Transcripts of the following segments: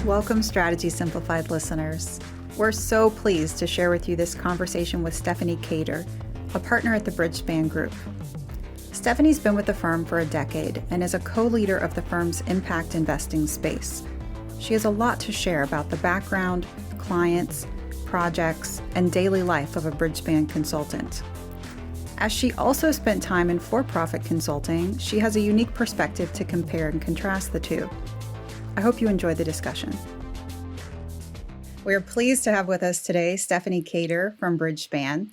Welcome, Strategy Simplified listeners. We're so pleased to share with you this conversation with Stephanie Cater, a partner at the Bridgespan Group. Stephanie's been with the firm for a decade and is a co-leader of the firm's impact investing space. She has a lot to share about the background, clients, projects, and daily life of a Bridgespan consultant. As she also spent time in for-profit consulting, she has a unique perspective to compare and contrast the two. I hope you enjoy the discussion. We are pleased to have with us today Stephanie Cater from Bridgespan.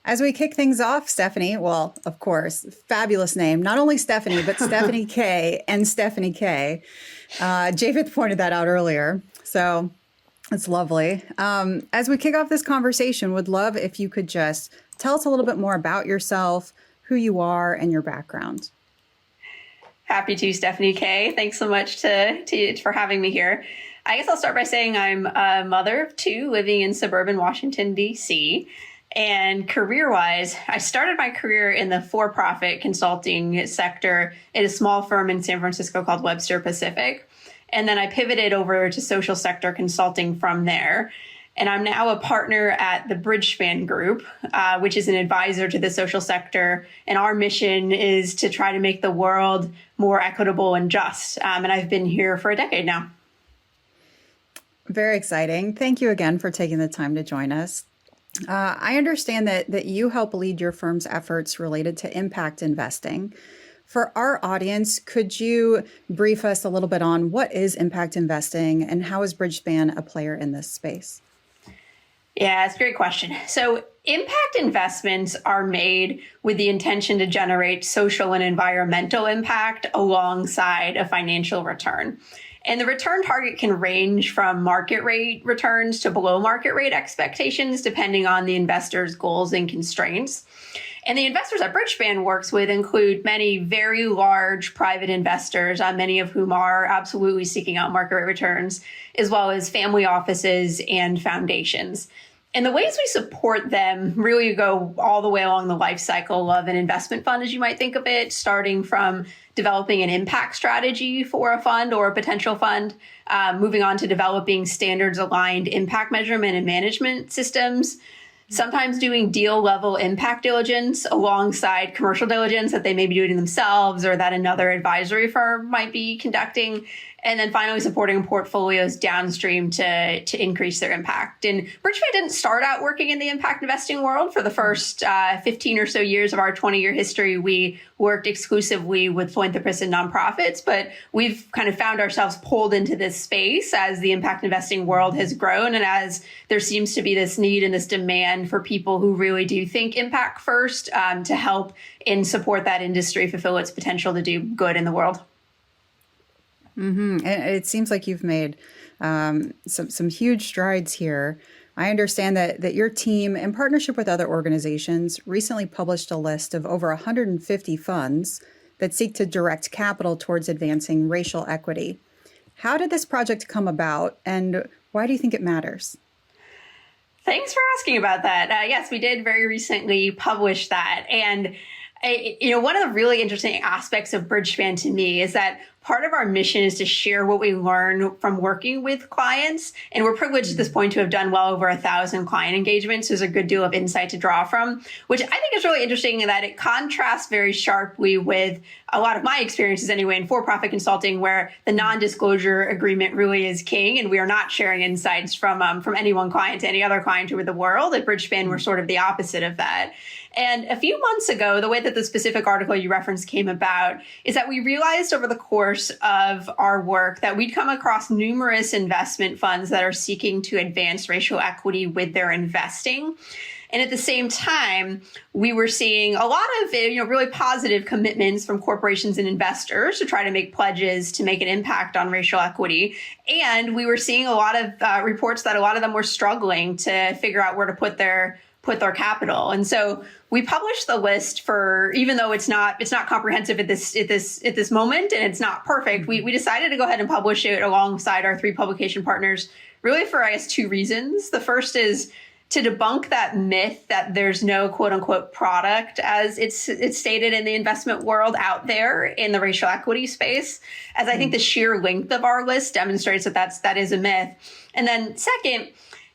As we kick things off, Stephanie, well, of course, fabulous name, not only Stephanie, but Stephanie K and Stephanie K. Japheth pointed that out earlier, so it's lovely. As we kick off this conversation, would love if you could just tell us a little bit more about yourself, who you are, and your background. Happy to, Stephanie K. Thanks so much for having me here. I guess I'll start by saying I'm a mother of two living in suburban Washington, D.C. And career-wise, I started my career in the for-profit consulting sector at a small firm in San Francisco called Webster Pacific. And then I pivoted over to social sector consulting from there. And I'm now a partner at the Bridgespan Group, which is an advisor to the social sector. And our mission is to try to make the world more equitable and just. And I've been here for a decade now. Very exciting. Thank you again for taking the time to join us. I understand that you help lead your firm's efforts related to impact investing. For our audience, could you brief us a little bit on what is impact investing and how is Bridgespan a player in this space? Yeah, it's a great question. So impact investments are made with the intention to generate social and environmental impact alongside a financial return. And the return target can range from market rate returns to below market rate expectations, depending on the investor's goals and constraints. And the investors that Bridgespan works with include many very large private investors, many of whom are absolutely seeking out market rate returns, as well as family offices and foundations. And the ways we support them really go all the way along the life cycle of an investment fund, as you might think of it, starting from developing an impact strategy for a fund or a potential fund, moving on to developing standards-aligned impact measurement and management systems, sometimes doing deal-level impact diligence alongside commercial diligence that they may be doing themselves or that another advisory firm might be conducting, and then finally supporting portfolios downstream to increase their impact. And Bridgespan didn't start out working in the impact investing world. For the first 15 or so years of our 20-year history, we worked exclusively with philanthropists and nonprofits, but we've kind of found ourselves pulled into this space as the impact investing world has grown and as there seems to be this need and this demand for people who really do think impact first to help and support that industry fulfill its potential to do good in the world. Mm-hmm. And it seems like you've made some huge strides here. I understand that your team, in partnership with other organizations, recently published a list of over 150 funds that seek to direct capital towards advancing racial equity. How did this project come about, and why do you think it matters? Thanks for asking about that. Yes, we did very recently publish that. And one of the really interesting aspects of Bridgespan to me is that part of our mission is to share what we learn from working with clients. And we're privileged at this point to have done well over 1,000 client engagements. There's a good deal of insight to draw from, which I think is really interesting in that it contrasts very sharply with a lot of my experiences anyway in for-profit consulting, where the non-disclosure agreement really is king. And we are not sharing insights from any one client to any other client over the world. At Bridgespan, we're sort of the opposite of that. And a few months ago, the way that the specific article you referenced came about is that we realized over the course of our work that we'd come across numerous investment funds that are seeking to advance racial equity with their investing. And at the same time, we were seeing a lot of really positive commitments from corporations and investors to try to make pledges to make an impact on racial equity. And we were seeing a lot of reports that a lot of them were struggling to figure out where to put their capital. And so we published the list for, even though it's not comprehensive at this moment and it's not perfect, we decided to go ahead and publish it alongside our three publication partners, really for, I guess, two reasons. The first is to debunk that myth that there's no quote unquote product as it's stated in the investment world out there in the racial equity space, as I think the sheer length of our list demonstrates that is a myth. And then second,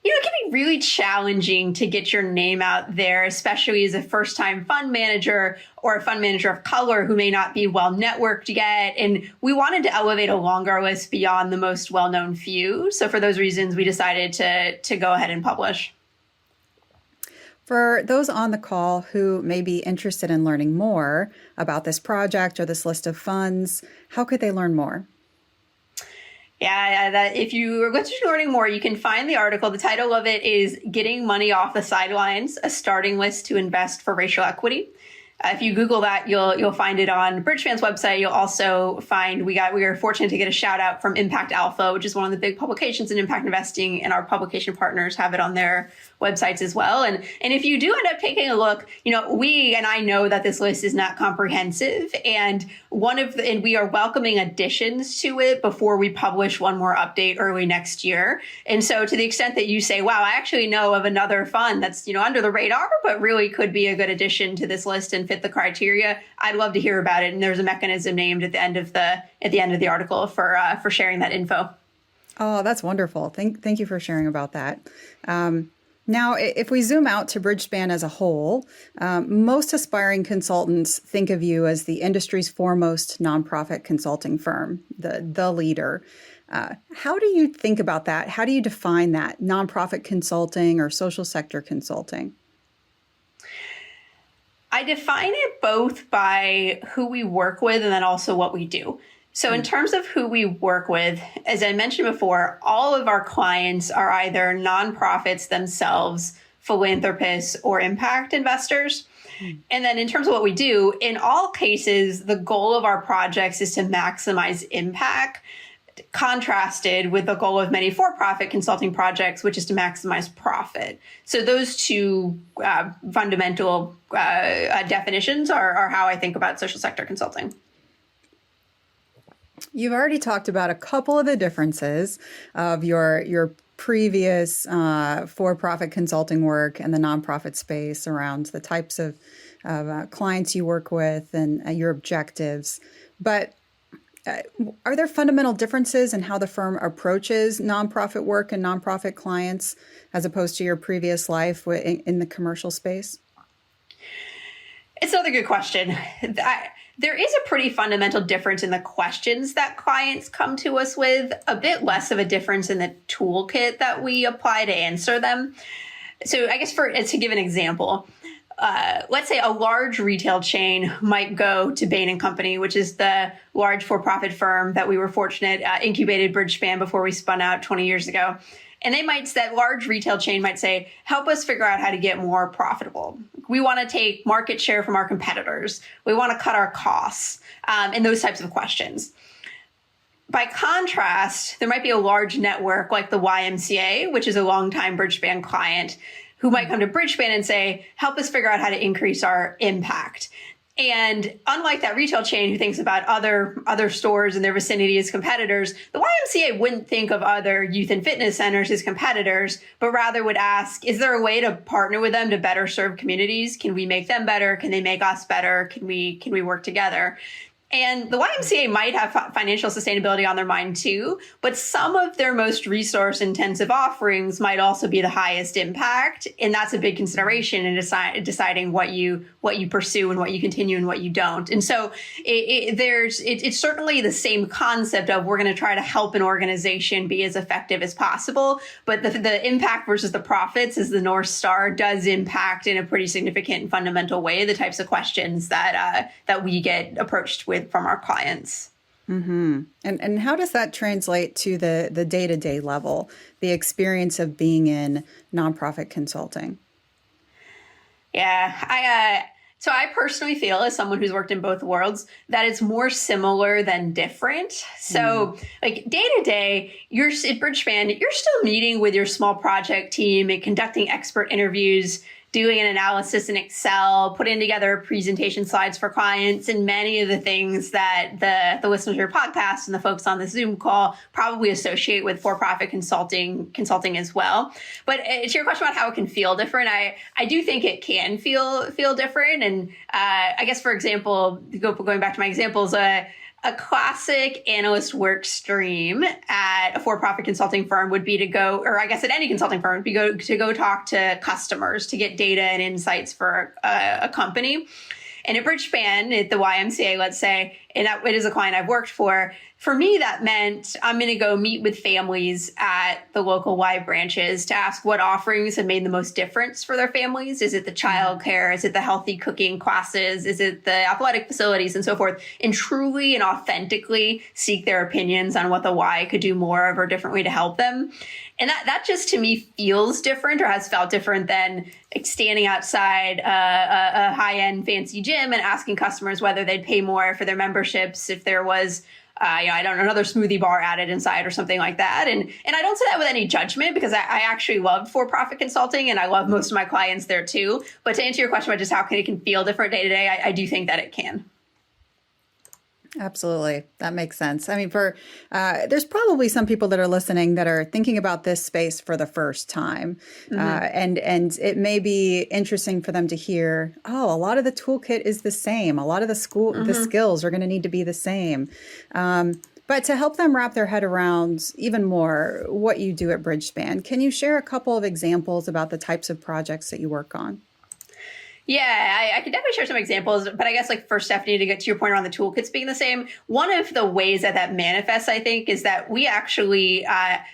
it can be really challenging to get your name out there, especially as a first-time fund manager or a fund manager of color who may not be well networked yet. And we wanted to elevate along our list beyond the most well-known few. So for those reasons, we decided to go ahead and publish. For those on the call who may be interested in learning more about this project or this list of funds, how could they learn more? Yeah, that if you are interested in learning more, you can find the article. The title of it is Getting Money Off the Sidelines, a Starting List to Invest for Racial Equity. If you Google that, you'll find it on Bridgespan's website. You'll also find we are fortunate to get a shout out from Impact Alpha, which is one of the big publications in impact investing, and our publication partners have it on their websites as well. And if you do end up taking a look, I know that this list is not comprehensive, and we are welcoming additions to it before we publish one more update early next year. And so to the extent that you say, wow, I actually know of another fund that's under the radar, but really could be a good addition to this list and fit the criteria, I'd love to hear about it. And there's a mechanism named at the end of the article for sharing that info. Oh, that's wonderful. Thank you for sharing about that. Now, if we zoom out to Bridgespan as a whole, most aspiring consultants think of you as the industry's foremost nonprofit consulting firm, the leader. How do you think about that? How do you define that, nonprofit consulting or social sector consulting? I define it both by who we work with and then also what we do. So in terms of who we work with, as I mentioned before, all of our clients are either nonprofits themselves, philanthropists, or impact investors. And then in terms of what we do, in all cases, the goal of our projects is to maximize impact, contrasted with the goal of many for-profit consulting projects, which is to maximize profit. So those two fundamental definitions are how I think about social sector consulting. You've already talked about a couple of the differences of your previous for-profit consulting work and the nonprofit space around the types of clients you work with and your objectives. But are there fundamental differences in how the firm approaches nonprofit work and nonprofit clients as opposed to your previous life in the commercial space? It's another good question. There is a pretty fundamental difference in the questions that clients come to us with, a bit less of a difference in the toolkit that we apply to answer them. So I guess to give an example, let's say a large retail chain might go to Bain & Company, which is the large for-profit firm that we were fortunate incubated Bridgespan before we spun out 20 years ago. And that large retail chain might say, help us figure out how to get more profitable. We want to take market share from our competitors. We want to cut our costs, and those types of questions. By contrast, there might be a large network like the YMCA, which is a longtime Bridgespan client, who might come to Bridgespan and say, help us figure out how to increase our impact. And unlike that retail chain who thinks about other stores in their vicinity as competitors, the YMCA wouldn't think of other youth and fitness centers as competitors, but rather would ask, is there a way to partner with them to better serve communities? Can we make them better? Can they make us better? Can we work together? And the YMCA might have financial sustainability on their mind too, but some of their most resource-intensive offerings might also be the highest impact, and that's a big consideration in deciding what you pursue and what you continue and what you don't. And so it's certainly the same concept of we're going to try to help an organization be as effective as possible, but the impact versus the profits as the North Star does impact in a pretty significant and fundamental way the types of questions that we get approached with from our clients. Mm-hmm. And how does that translate to the day-to-day level, the experience of being in nonprofit consulting? Yeah, so I personally feel, as someone who's worked in both worlds, that it's more similar than different. So like day to day, at Bridgespan, you're still meeting with your small project team and conducting expert interviews, doing an analysis in Excel, putting together presentation slides for clients, and many of the things that the listeners of your podcast and the folks on the Zoom call probably associate with for-profit consulting as well. But to your question about how it can feel different, I do think it can feel different. And I guess, for example, going back to my examples, a classic analyst work stream at a for-profit consulting firm would be to go, or I guess at any consulting firm, would be to go talk to customers to get data and insights for a company. And at Bridgespan, at the YMCA, let's say, and it is a client I've worked for me, that meant I'm going to go meet with families at the local Y branches to ask what offerings have made the most difference for their families. Is it the childcare? Is it the healthy cooking classes? Is it the athletic facilities and so forth? And truly and authentically seek their opinions on what the Y could do more of or differently to help them. And that just to me feels different, or has felt different than standing outside a high-end fancy gym and asking customers whether they'd pay more for their memberships if there was I don't know, another smoothie bar added inside or something like that. And I don't say that with any judgment, because I actually love for-profit consulting and I love most of my clients there too. But to answer your question about just how it can feel different day to day, I do think that it can. Absolutely. That makes sense. I mean, there's probably some people that are listening that are thinking about this space for the first time. And it may be interesting for them to hear, a lot of the toolkit is the same. A lot of the skills are going to need to be the same. But to help them wrap their head around even more what you do at Bridgespan, can you share a couple of examples about the types of projects that you work on? Yeah, I could definitely share some examples, but I guess first, Stephanie, to get to your point around the toolkits being the same, one of the ways that manifests, I think, is that we actually,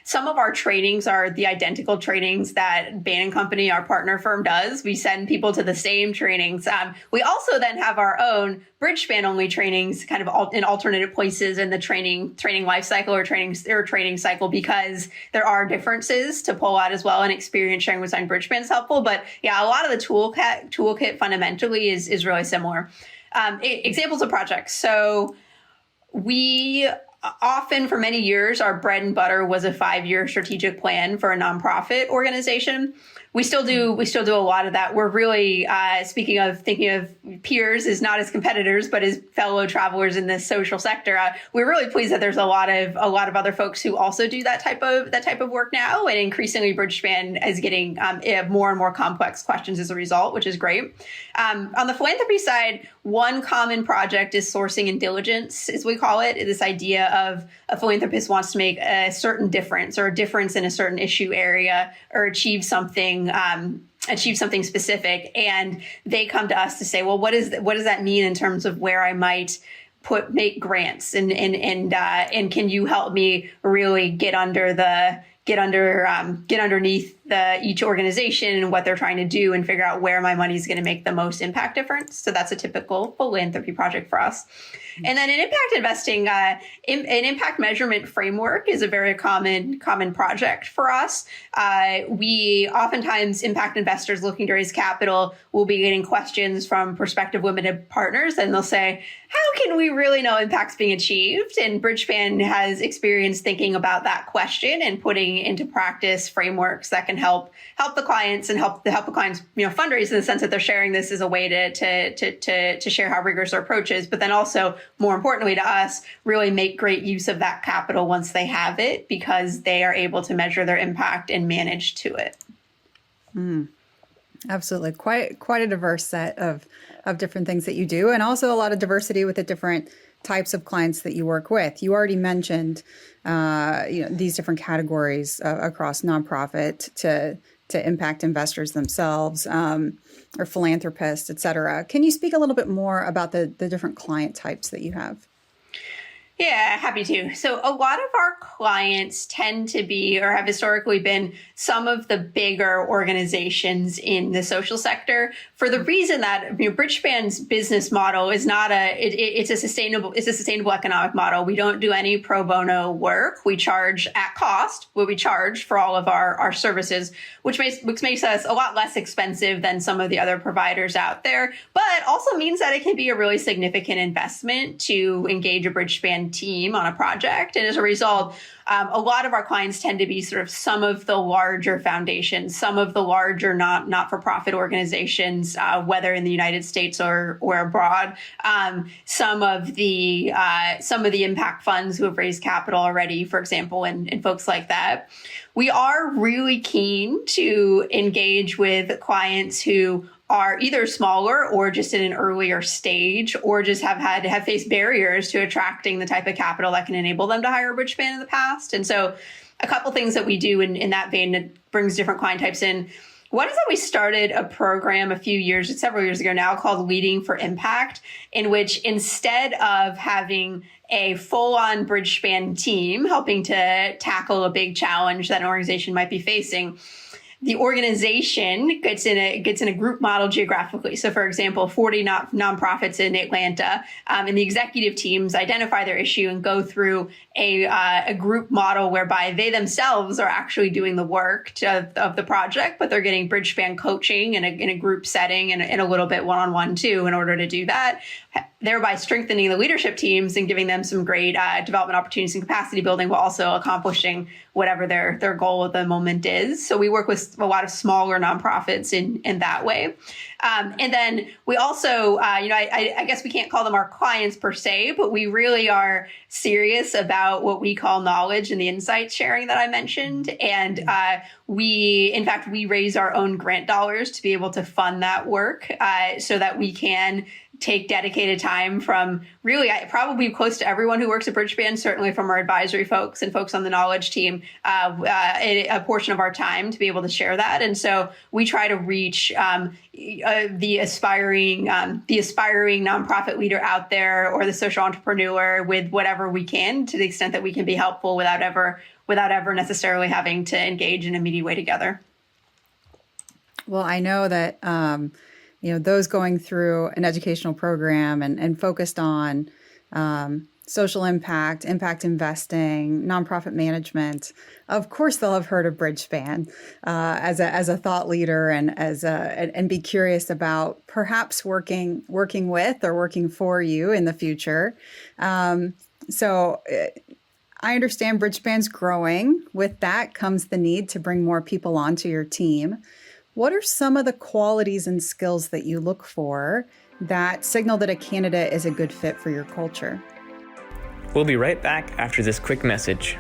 some of our trainings are the identical trainings that Bain & Company, our partner firm, does. We send people to the same trainings. We also then have our own Bridgespan only trainings kind of in alternative places in the training life cycle or training cycle, because there are differences to pull out as well, and experience sharing within Bridgespan is helpful. But yeah, a lot of the toolkit fundamentally is really similar. Examples of projects. So we often, for many years, our bread and butter was a 5-year strategic plan for a nonprofit organization. We still do a lot of that. We're really, thinking of peers as not as competitors, but as fellow travelers in this social sector. We're really pleased that there's a lot of other folks who also do that type of work now, and increasingly Bridgespan is getting more and more complex questions as a result, which is great. On the philanthropy side, one common project is sourcing and diligence, as we call it. This idea of a philanthropist wants to make a certain difference, or a difference in a certain issue area, or achieve something specific, and they come to us to say, well, what does that mean in terms of where I might make grants, and can you help me really get underneath each organization and what they're trying to do, and figure out where my money is going to make the most impact difference. So that's a typical philanthropy project for us. And then in impact investing, an impact measurement framework is a very common project for us. We oftentimes, impact investors looking to raise capital will be getting questions from prospective limited partners, and they'll say, how can we really know impact's being achieved? And Bridgespan has experience thinking about that question and putting into practice frameworks that can help the clients and help the clients, fundraise, in the sense that they're sharing this as a way to share how rigorous our approach is, but then also, more importantly to us, really make great use of that capital once they have it, because they are able to measure their impact and manage to it. Absolutely. Quite a diverse set of different things that you do, and also a lot of diversity with the different types of clients that you work with. You already mentioned these different categories across nonprofit to impact investors themselves, or philanthropists, et cetera. Can you speak a little bit more about the different client types that you have? Yeah, happy to. So a lot of our clients tend to be, or have historically been, some of the bigger organizations in the social sector, for the reason that Bridgespan's business model is not it's a sustainable economic model. We don't do any pro bono work. We charge at cost what we charge for all of our services, which makes us a lot less expensive than some of the other providers out there, but also means that it can be a really significant investment to engage a Bridgespan team on a project. And as a result, a lot of our clients tend to be sort of some of the larger foundations, some of the larger not-for-profit organizations, whether in the United States or abroad. Some of the impact funds who have raised capital already, for example, and folks like that. We are really keen to engage with clients who are either smaller or just in an earlier stage, or just have faced barriers to attracting the type of capital that can enable them to hire Bridgespan in the past. And so a couple things that we do in that vein that brings different client types in. One is that we started a program several years ago now, called Leading for Impact, in which instead of having a full-on Bridgespan team helping to tackle a big challenge that an organization might be facing, the organization gets in a group model geographically. So, for example, 40 nonprofits in Atlanta, and the executive teams identify their issue and go through a group model whereby they themselves are actually doing the work of the project, but they're getting Bridgespan coaching in a group setting and a little bit one-on-one too in order to do that, thereby strengthening the leadership teams and giving them some great development opportunities and capacity building, while also accomplishing whatever their goal at the moment is. So we work with a lot of smaller nonprofits in that way. And then we also, I guess we can't call them our clients per se, but we really are serious about what we call knowledge and the insight sharing that I mentioned. And we raise our own grant dollars to be able to fund that work, so that we can take dedicated time from really probably close to everyone who works at Bridgespan, certainly from our advisory folks and folks on the knowledge team, a portion of our time to be able to share that. And so we try to reach the aspiring nonprofit leader out there, or the social entrepreneur, with whatever we can, to the extent that we can be helpful without ever necessarily having to engage in a meaty way together. Well, I know that those going through an educational program and focused on social impact investing, nonprofit management, of course they'll have heard of Bridgespan as a thought leader, and be curious about perhaps working with or working for you in the future. So I understand Bridgespan's growing. With that comes the need to bring more people onto your team. What are some of the qualities and skills that you look for that signal that a candidate is a good fit for your culture? We'll be right back after this quick message.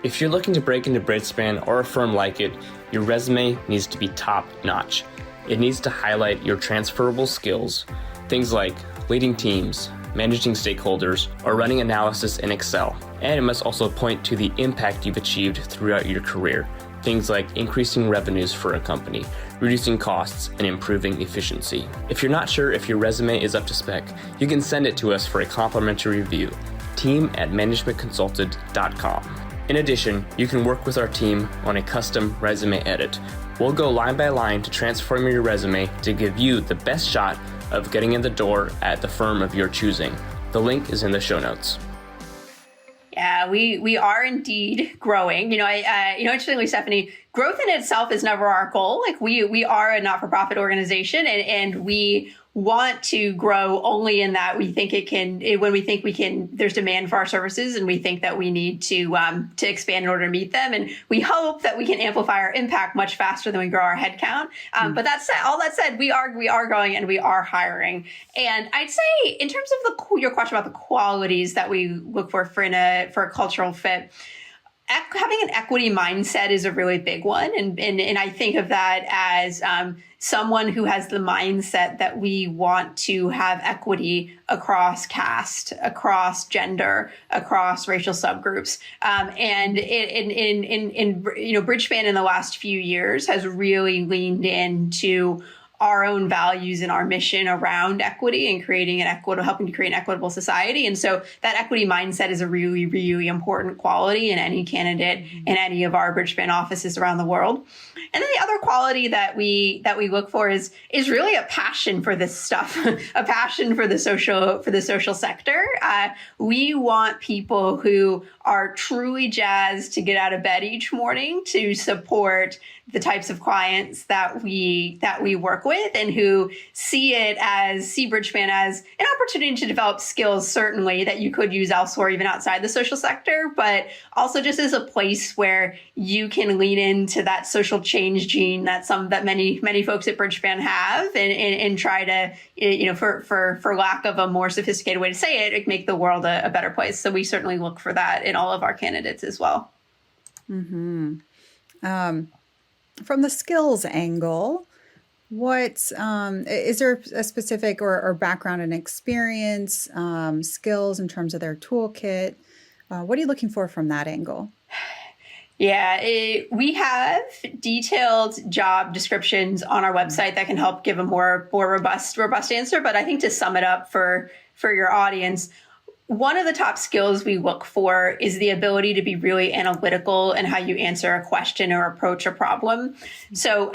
If you're looking to break into Bridgespan or a firm like it, your resume needs to be top-notch. It needs to highlight your transferable skills, things like leading teams, managing stakeholders, or running analysis in Excel. And it must also point to the impact you've achieved throughout your career. Things like increasing revenues for a company, reducing costs, and improving efficiency. If you're not sure if your resume is up to spec, you can send it to us for a complimentary review. team@managementconsulted.com. In addition, you can work with our team on a custom resume edit. We'll go line by line to transform your resume to give you the best shot of getting in the door at the firm of your choosing. The link is in the show notes. Yeah, we are indeed growing. Interestingly, Stephanie, growth in itself is never our goal. Like we are a not-for-profit organization, and we want to grow only in that we think there's demand for our services, and we think that we need to expand in order to meet them. And we hope that we can amplify our impact much faster than we grow our headcount. But all that said, we are growing and we are hiring. And I'd say in terms of your question about the qualities that we look for a cultural fit, having an equity mindset is a really big one. And I think of that as someone who has the mindset that we want to have equity across caste, across gender, across racial subgroups. Bridgespan in the last few years has really leaned into our own values and our mission around equity and helping to create an equitable society. And so that equity mindset is a really, really important quality in any candidate in any of our Bridgespan offices around the world. And then the other quality that we look for is really a passion for this stuff, a passion for the social sector. We want people who are truly jazzed to get out of bed each morning to support the types of clients that we work with, and who see Bridgespan as an opportunity to develop skills, certainly that you could use elsewhere, even outside the social sector, but also just as a place where you can lean into that social change gene that many folks at Bridgespan have, and try to, for lack of a more sophisticated way to say it, make the world a better place. So we certainly look for that in all of our candidates as well. Mm-hmm. From the skills angle, what is there a specific or background and experience, skills in terms of their toolkit? What are you looking for from that angle? Yeah, we have detailed job descriptions on our website that can help give a more robust answer. But I think to sum it up for your audience, one of the top skills we look for is the ability to be really analytical in how you answer a question or approach a problem. So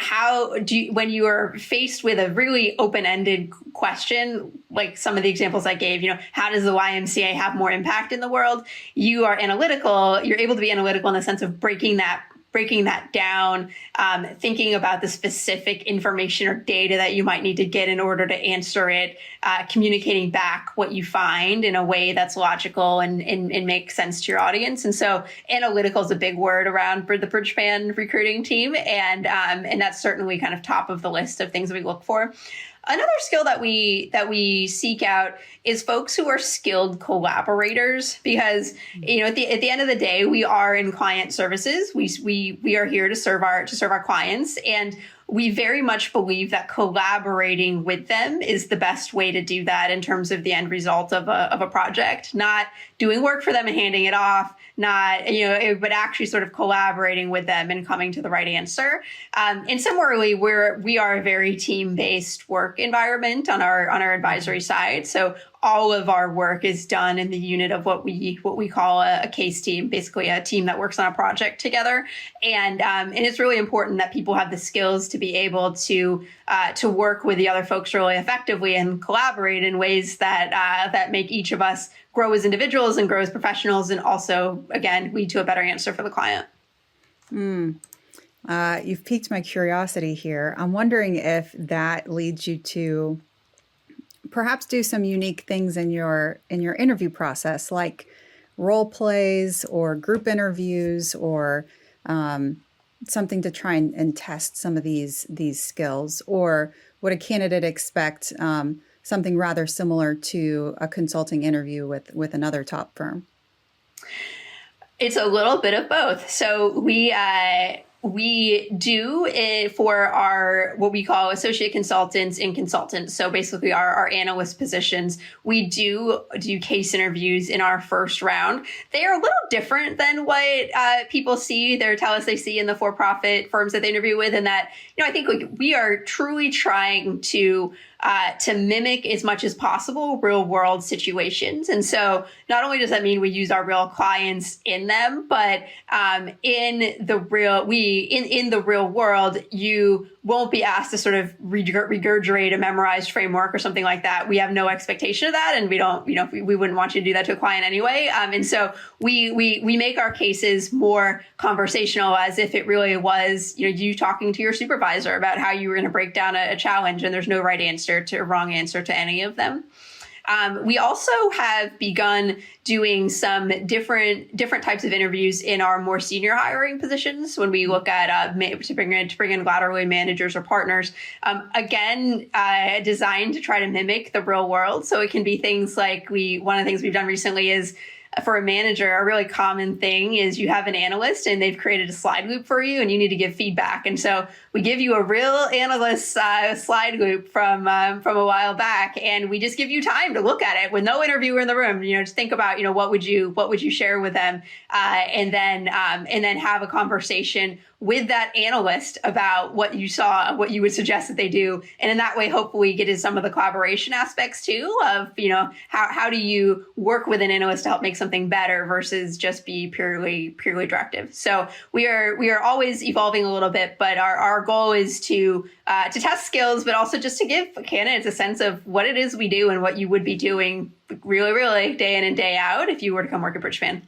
when you are faced with a really open-ended question, like some of the examples I gave, how does the YMCA have more impact in the world? You are analytical. You're able to be analytical in the sense of breaking that down, thinking about the specific information or data that you might need to get in order to answer it, communicating back what you find in a way that's logical and makes sense to your audience. And so analytical is a big word around for the Bridgespan recruiting team. And that's certainly kind of top of the list of things that we look for. Another skill that we seek out is folks who are skilled collaborators, because at the end of the day, we are in client services. We are here to serve our clients, and we very much believe that collaborating with them is the best way to do that in terms of the end result of a project. Not doing work for them and handing it off, but actually sort of collaborating with them and coming to the right answer. And similarly, we are a very team-based work environment on our advisory side. So all of our work is done in the unit of what we call a case team, basically a team that works on a project together. And it's really important that people have the skills to be able to work with the other folks really effectively and collaborate in ways that make each of us grow as individuals and grow as professionals, and also, again, lead to a better answer for the client. You've piqued my curiosity here. I'm wondering if that leads you to perhaps do some unique things in your interview process, like role plays or group interviews, or something to try and test some of these skills. Or would a candidate expect something rather similar to a consulting interview with another top firm? It's a little bit of both. So we do it for our, what we call associate consultants and consultants. So basically our analyst positions, we do case interviews in our first round. They are a little different than what people tell us they see in the for-profit firms that they interview with. And that, I think we are truly trying to mimic as much as possible real world situations. And so not only does that mean we use our real clients in them, but in the real world, you won't be asked to sort of regurgitate a memorized framework or something like that. We have no expectation of that, and we don't, we wouldn't want you to do that to a client anyway. And so we make our cases more conversational, as if it really was, you talking to your supervisor about how you were going to break down a challenge, and there's no right answer to wrong answer to any of them. We also have begun doing some different types of interviews in our more senior hiring positions when we look at to bring in laterally managers or partners. Again, designed to try to mimic the real world. So it can be things like one of the things we've done recently is, for a manager, a really common thing is you have an analyst and they've created a slide loop for you, and you need to give feedback. And so we give you a real analyst slide loop from a while back, and we just give you time to look at it with no interviewer in the room. Just think about what would you share with them, and then have a conversation with that analyst about what you saw, what you would suggest that they do. And in that way, hopefully get into some of the collaboration aspects too of, how do you work with an analyst to help make something better versus just be purely directive. So we are always evolving a little bit, but our goal is to test skills, but also just to give candidates a sense of what it is we do and what you would be doing really, really day in and day out if you were to come work at Bridgespan.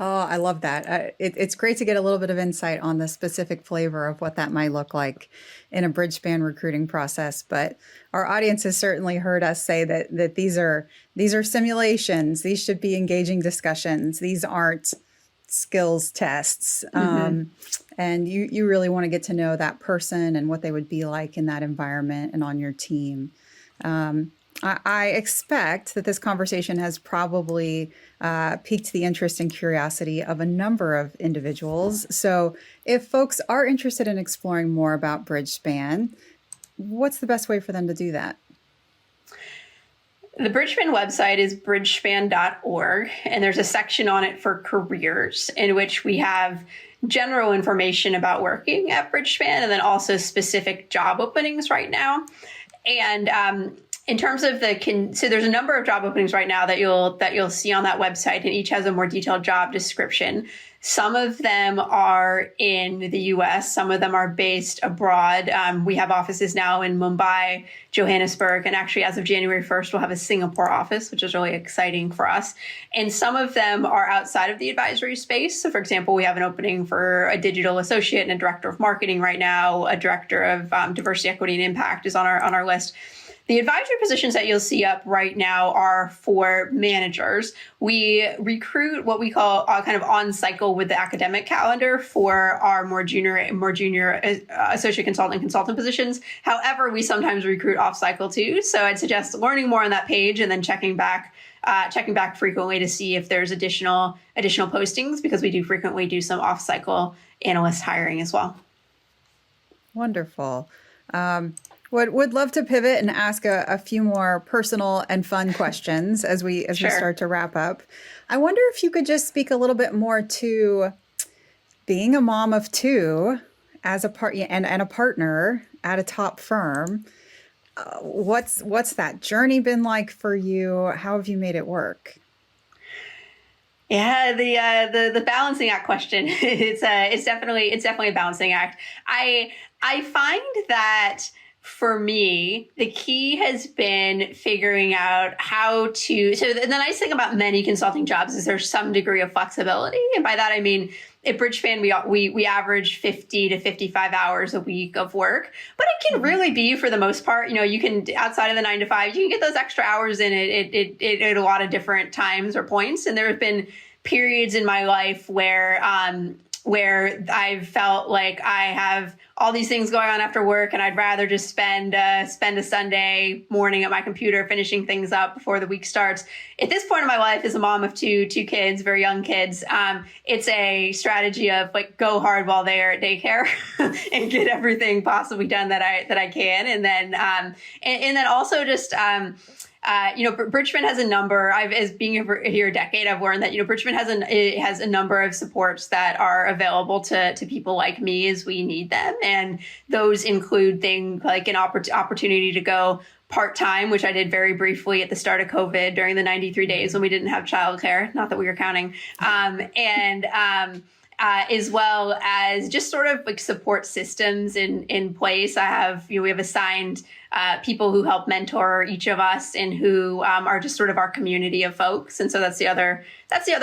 Oh, I love that. It's great to get a little bit of insight on the specific flavor of what that might look like in a Bridgespan recruiting process. But our audience has certainly heard us say that these are simulations. These should be engaging discussions. These aren't skills tests. And you really want to get to know that person and what they would be like in that environment and on your team. I expect that this conversation has probably piqued the interest and curiosity of a number of individuals. So if folks are interested in exploring more about Bridgespan, what's the best way for them to do that? The Bridgespan website is bridgespan.org, and there's a section on it for careers in which we have general information about working at Bridgespan and then also specific job openings right now. And in terms of so there's a number of job openings right now that you'll see on that website, and each has a more detailed job description. Some of them are in the US, some of them are based abroad. We have offices now in Mumbai, Johannesburg, and actually as of January 1st, we'll have a Singapore office, which is really exciting for us. And some of them are outside of the advisory space. So for example, we have an opening for a digital associate and a director of marketing right now. A director of diversity, equity, and impact is on our list. The advisory positions that you'll see up right now are for managers. We recruit what we call kind of on cycle with the academic calendar for our more junior associate consultant positions. However, we sometimes recruit off cycle too. So I'd suggest learning more on that page and then checking back frequently to see if there's additional postings, because we do frequently do some off cycle analyst hiring as well. Wonderful. Would love to pivot and ask a few more personal and fun questions as we start to wrap up. I wonder if you could just speak a little bit more to being a mom of two as a and a partner at a top firm. What's that journey been like for you? How have you made it work? Yeah, the balancing act question. It's definitely a balancing act. I find that for me, the key has been figuring out how to. So the nice thing about many consulting jobs is there's some degree of flexibility, and by that I mean at Bridgespan we average 50 to 55 hours a week of work, but it can really be, for the most part, you can, outside of the 9 to 5, you can get those extra hours in it at a lot of different times or points. And there have been periods in my life where I've felt like I have all these things going on after work, and I'd rather just spend a Sunday morning at my computer finishing things up before the week starts. At this point in my life, as a mom of two kids, very young kids, it's a strategy of like go hard while they're at daycare and get everything possibly done that I can, and then also just. Bridgespan has a number. As being here a decade, I've learned that Bridgespan has a number of supports that are available to people like me as we need them, and those include things like an opportunity to go part-time, which I did very briefly at the start of COVID during the 93 days when we didn't have childcare. Not that we were counting, as well as just sort of like support systems in place. We have assigned people who help mentor each of us and who are just sort of our community of folks. And so that's the other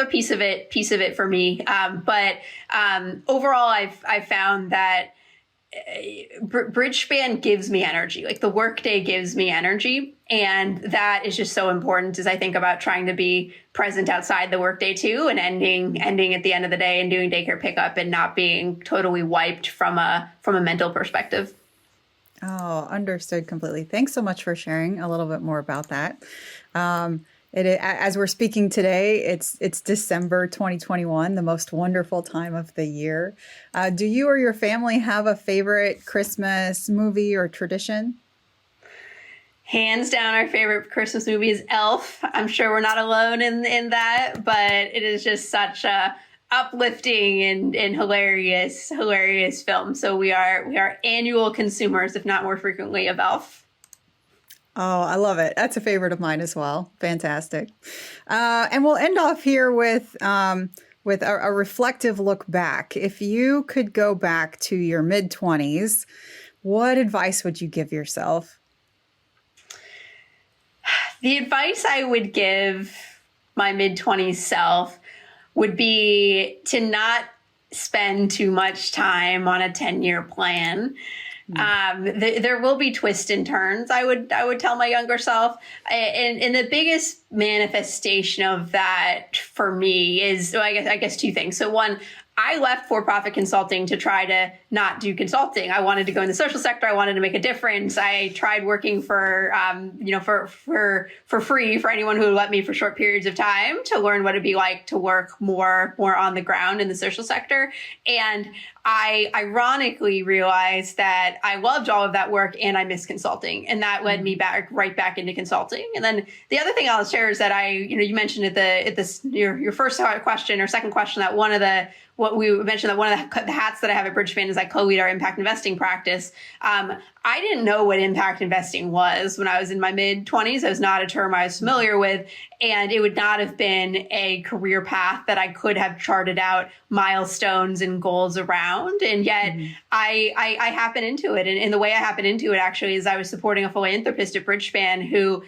piece of it for me. But overall, I've found that Bridgespan gives me energy. Like the workday gives me energy. And that is just so important as I think about trying to be present outside the workday too, and ending at the end of the day and doing daycare pickup and not being totally wiped from a mental perspective. Oh, understood completely. Thanks so much for sharing a little bit more about that. As we're speaking today, it's December 2021, the most wonderful time of the year. Do you or your family have a favorite Christmas movie or tradition? Hands down, our favorite Christmas movie is Elf. I'm sure we're not alone in that, but it is just such a uplifting and hilarious film. So we are annual consumers, if not more frequently, of Elf. Oh, I love it. That's a favorite of mine as well. Fantastic. And we'll end off here with a reflective look back. If you could go back to your mid-20s, what advice would you give yourself? The advice I would give my mid-20s self would be to not spend too much time on a 10-year plan. There will be twists and turns, I would tell my younger self. And the biggest manifestation of that for me is, well, I guess two things. So one, I left for-profit consulting to try to not do consulting. I wanted to go in the social sector. I wanted to make a difference. I tried working for free for anyone who would let me for short periods of time to learn what it'd be like to work more on the ground in the social sector. And I ironically realized that I loved all of that work and I missed consulting. And that led me right back into consulting. And then the other thing I'll share is that you mentioned your first question or second question that one of the hats that I have at Bridgespan is I co-lead our impact investing practice. I didn't know what impact investing was when I was in my mid-20s. It was not a term I was familiar with, and it would not have been a career path that I could have charted out milestones and goals around. And yet I happen into it. And the way I happened into it actually is I was supporting a philanthropist at Bridgespan who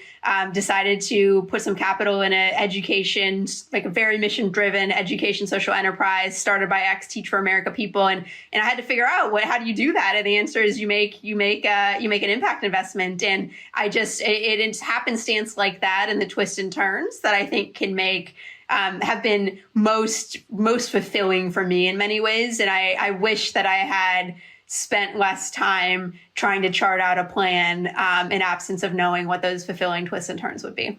decided to put some capital in an education, like a very mission-driven education social enterprise started by ex-Teach for America people. And I had to figure out how do you do that? And the answer is you make an impact investment. And it's happenstance like that and the twists and turns that I think can make have been most fulfilling for me in many ways. And I wish that I had spent less time trying to chart out a plan in absence of knowing what those fulfilling twists and turns would be.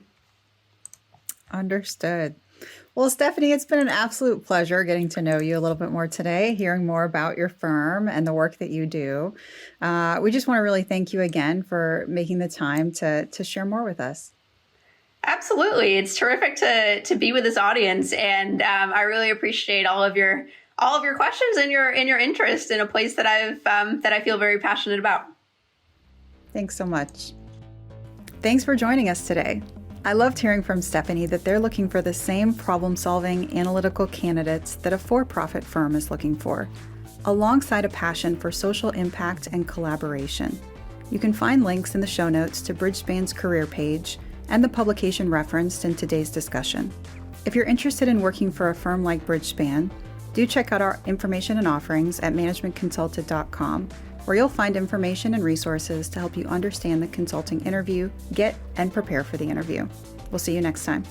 Understood. Well, Stephanie, it's been an absolute pleasure getting to know you a little bit more today, hearing more about your firm and the work that you do. We just want to really thank you again for making the time to share more with us. Absolutely. It's terrific to be with this audience. And I really appreciate all of your questions and your interest in a place that I feel very passionate about. Thanks so much. Thanks for joining us today. I loved hearing from Stephanie that they're looking for the same problem-solving analytical candidates that a for-profit firm is looking for, alongside a passion for social impact and collaboration. You can find links in the show notes to Bridgespan's career page and the publication referenced in today's discussion. If you're interested in working for a firm like Bridgespan, do check out our information and offerings at managementconsulted.com, where you'll find information and resources to help you understand the consulting interview, get and prepare for the interview. We'll see you next time.